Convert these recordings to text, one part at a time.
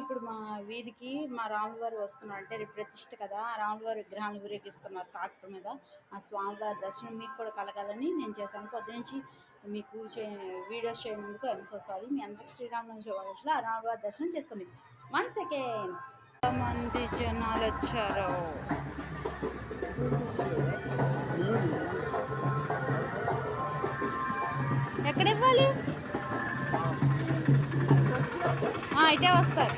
ఇప్పుడు మా వీధికి మా రాములవారు వస్తున్నారు. అంటే రేపు ప్రతిష్ఠ కదా, ఆ రాములవారి విగ్రహాన్ని ఊరేగిస్తున్నారు ట్రాక్టర్ మీద. ఆ స్వామివారి దర్శనం మీకు కూడా కలగాలని నేను చేశాను. పొద్దునుంచి మీకు వీడియోస్ చేయనందుకు ఐఎమ్ సో సారీ. మీ అందరికి శ్రీరామనవమి శుభాకాంక్షలు. ఆ రాములవారి దర్శనం చేసుకోండి. వన్ సెకండ్, ఎంతమంది జనాలు వచ్చారు. ఎక్కడ ఇవ్వాలి? ఇటే వస్తారు.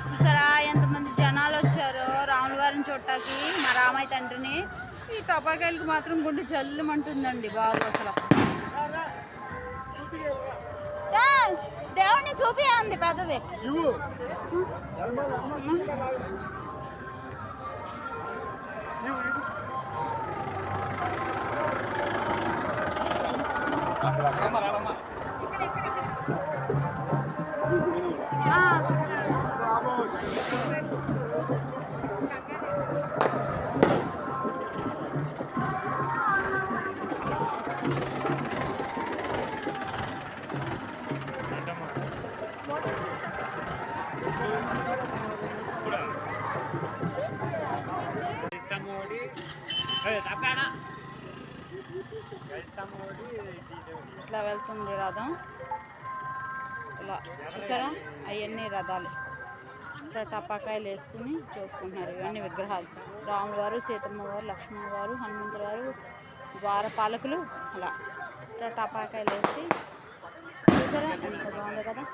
చూసారా ఎంతమంది జనాలు వచ్చారో రాములవారిని చూడటానికి, మా రామయ్య తండ్రిని. ఈ టపాకాయలకి మాత్రం గుండె జల్లుమంటుందండి బాబు. అసలు దేవుడిని చూపియండి పెద్దది. ఇట్లా వెళ్తుంది రథం. ఇలా చూసారా అవన్నీ రథాలు. ఇట్లా టపాకాయలు వేసుకుని చూసుకుంటున్నారు. ఇవన్నీ విగ్రహాలు. రాములవారు, సీతమ్మ వారు, లక్ష్మణ వారు, హనుమంతుల వారు, ద్వారపాలకులు. అలా ఇట్లా టపాకాయలు వేసి చూసారా ఎంత బాగుంది కదా.